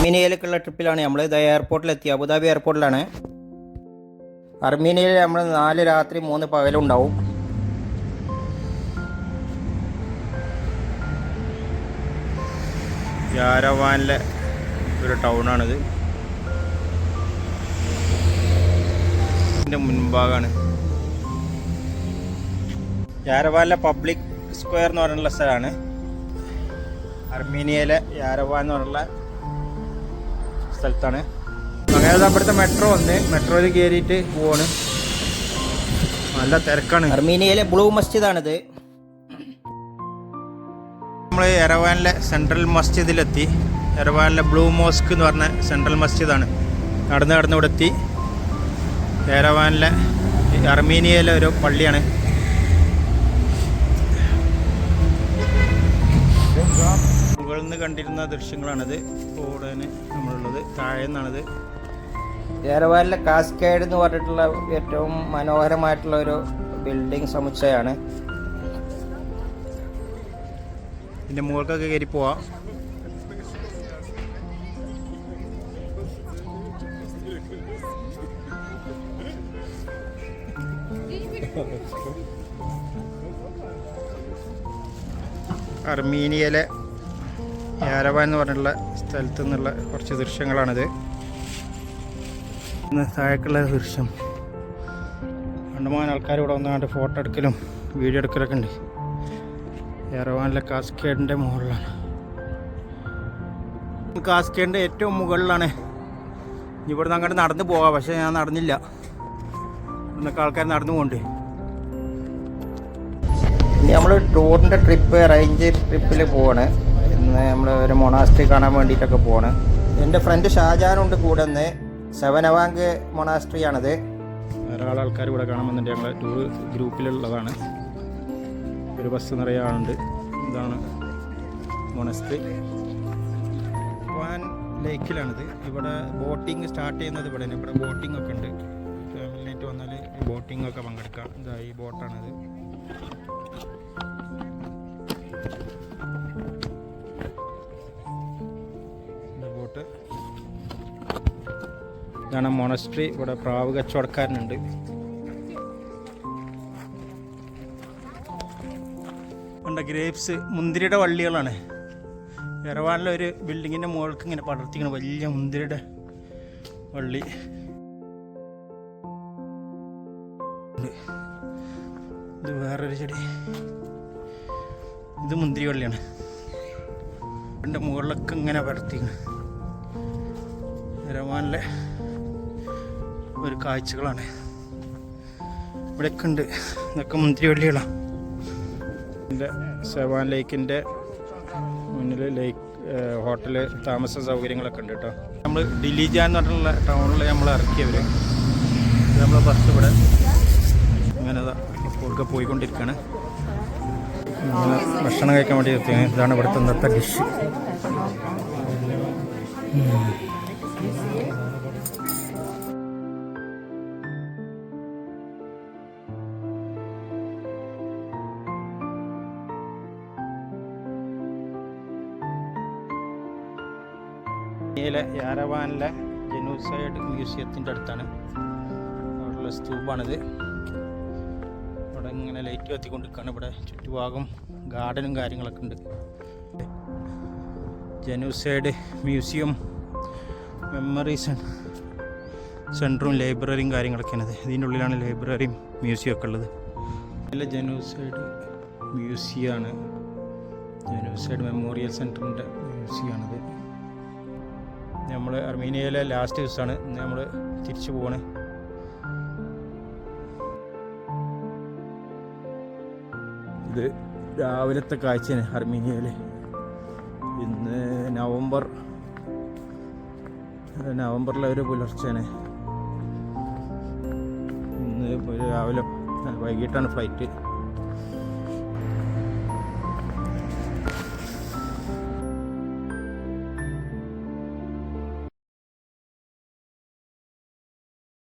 അർമീനിയയിലേക്കുള്ള ട്രിപ്പിലാണ് നമ്മൾ. ഇത് എയർപോർട്ടിലെത്തി, അബുദാബി എയർപോർട്ടിലാണ്. അർമീനിയയിൽ നമ്മൾ 4 രാത്രി 3 പകലുണ്ടാവും. യാരവാനിലെ ഒരു ടൗണാണിത്. ഇതിൻ്റെ മുൻഭാഗമാണ് യാരവാനിലെ പബ്ലിക് സ്ക്വയർ എന്ന് പറഞ്ഞുള്ള സ്ഥലമാണ്. അർമീനിയയിലെ യാരവാൻ എന്ന് പറഞ്ഞുള്ള സ്ഥലത്താണ്. അങ്ങനെ അവിടുത്തെ മെട്രോ വന്ന് മെട്രോയിൽ കയറിയിട്ട് പോവാണ്. നല്ല തിരക്കാണ്. അർമീനിയയിലെ ബ്ലൂ മസ്ജിദാണിത്. നമ്മൾ യെരവാനിലെ സെൻട്രൽ മസ്ജിദിലെത്തി. യെരവാനിലെ ബ്ലൂ മോസ്ക് എന്ന് പറഞ്ഞ സെൻട്രൽ മസ്ജിദാണ്. നടന്ന് ഇവിടെ എത്തി. യെരവാനിലെ അർമീനിയയിലെ ഒരു പള്ളിയാണ്. മുകളിൽ നിന്ന് കണ്ടിരുന്ന ദൃശ്യങ്ങളാണിത്. കൂടാന് നമ്മളുള്ളത് താഴെ നിന്നാണിത്. യെരവാനിലെ കാസ്കേഡ് എന്ന് പറഞ്ഞിട്ടുള്ള ഏറ്റവും മനോഹരമായിട്ടുള്ള ഒരു ബിൽഡിംഗ് സമുച്ചയമാണ്. ഇതിൻ്റെ മുകൾക്കൊക്കെ കയറി പോവാം. അർമീനിയയിലെ യാരവാൻ എന്ന് പറഞ്ഞിട്ടുള്ള സ്ഥലത്തു നിന്നുള്ള കുറച്ച് ദൃശ്യങ്ങളാണിത്. താഴേക്കുള്ള ദൃശ്യം. കണ്ടമാനം ആൾക്കാർ ഇവിടെ വന്നാണ്ട് ഫോട്ടോ എടുക്കലും വീഡിയോ എടുക്കലൊക്കെ ഉണ്ട്. യെരവാനിലെ കാസ്കേഡിൻ്റെ മുകളിലാണ്. കാസ്കേഡിൻ്റെ ഏറ്റവും മുകളിലാണ്. ഇവിടുന്ന് അങ്ങോട്ട് നടന്നു പോകാം, പക്ഷേ ഞാൻ നടന്നില്ല. ഇന്നൊക്കെ ആൾക്കാർ നടന്നു പോകുന്നുണ്ട്. ഇനി നമ്മൾ ടൂറിൻ്റെ റേഞ്ച് ട്രിപ്പിൽ പോവാണ്. ഇന്ന് നമ്മൾ ഒരു മൊണാസ്ട്രി കാണാൻ വേണ്ടിയിട്ടൊക്കെ പോവാണ്. എൻ്റെ ഫ്രണ്ട് ഷാജാനുണ്ട് കൂടെ. ഇന്ന് 7 അവാങ്ക് മൊണാസ്ട്രി ആണത്. ധാരാളം ആൾക്കാർ ഇവിടെ കാണാൻ വന്നിട്ട് ഞങ്ങൾ ടൂർ ഗ്രൂപ്പിലുള്ളതാണ്. ഒരു ബസ് നിറയെ ആളുണ്ട്. ഇതാണ് മൊണാസ്ട്രി. വാൻ ലേക്കിലാണിത്. ഇവിടെ ബോട്ടിങ് സ്റ്റാർട്ട് ചെയ്യുന്നത് ഇവിടെയാണ്. ഇവിടെ ബോട്ടിംഗ് ഒക്കെ ഉണ്ട്. ഫാമിലിയായിട്ട് വന്നാൽ ബോട്ടിംഗ് ഒക്കെ പങ്കെടുക്കാം. ഇതാ ഈ ബോട്ടാണിത്. ബോട്ട് ഇതാണ് മൊണസ്ട്രി. ഇവിടെ പ്രാവ് കച്ചവടക്കാരനുണ്ട്. ഗ്രേപ്സ് മുന്തിരിയുടെ വള്ളികളാണ്. യെരവാനിലെ ഒരു ബിൽഡിങ്ങിൻ്റെ മുകൾക്ക് ഇങ്ങനെ പടർത്തിക്കണം വലിയ മുന്തിരിയുടെ വള്ളി. ഇത് വേറൊരു ചെടി. ഇത് മുന്തിരി വള്ളിയാണ്. എൻ്റെ മുകളിലൊക്കെ ഇങ്ങനെ പടർത്തിക്കണം. യെരവാനിലെ ഒരു കാഴ്ചകളാണ്. ഇവിടെയൊക്കെ ഉണ്ട്. ഇതൊക്കെ മുന്തിരി വള്ളികളാണ്. സെവാൻ ലേക്കിൻ്റെ മുന്നിൽ ഹോട്ടൽ താമസ സൗകര്യങ്ങളൊക്കെ ഉണ്ട് കേട്ടോ. നമ്മൾ ഡിലീജ എന്ന് പറഞ്ഞിട്ടുള്ള ടൗണിൽ നമ്മൾ ഇറക്കിയവർ. നമ്മൾ ബസ് ഇവിടെ അങ്ങനെ ഒക്കെ പോയിക്കൊണ്ടിരിക്കുകയാണ്. അങ്ങനെ ഭക്ഷണം കഴിക്കാൻ വേണ്ടി എത്തിയാണ്. ഇതാണ് ഇവിടുത്തെ ഇന്നത്തെ ഡിഷ്. യാരവാനിലെ ജനൂസൈഡ് മ്യൂസിയത്തിൻ്റെ അടുത്താണ്. അവിടെയുള്ള സ്തൂപാണിത്. ഇവിടെ ഇങ്ങനെ ലൈറ്റ് കത്തിക്കൊണ്ടിരിക്കുകയാണ്. ഇവിടെ ചുറ്റുഭാഗം ഗാർഡനും കാര്യങ്ങളൊക്കെ ഉണ്ട്. ജനൂസൈഡ് മ്യൂസിയം മെമ്മറി സെൻറ്ററും ലൈബ്രറിയും കാര്യങ്ങളൊക്കെയാണിത്. ഇതിൻ്റെ ഉള്ളിലാണ് ലൈബ്രറിയും മ്യൂസിയം ഒക്കെ ഉള്ളത്. ഇതിലെ ജനൂസൈഡ് മ്യൂസിയമാണ്. ജനൂസൈഡ് മെമ്മോറിയൽ സെൻറ്ററിൻ്റെ മ്യൂസിയമാണിത്. നമ്മൾ അർമീനിയയിലെ ലാസ്റ്റ് ദിവസമാണ്. ഇന്ന് നമ്മൾ തിരിച്ചു പോവാണ്. ഇത് രാവിലത്തെ കാഴ്ചയാണ് അർമീനിയയിൽ. ഇന്ന് നവംബറിലെ ഒരു പുലർച്ചെയാണ്. ഇന്ന് രാവിലെ വൈകിട്ടാണ് ഫ്ലൈറ്റ്.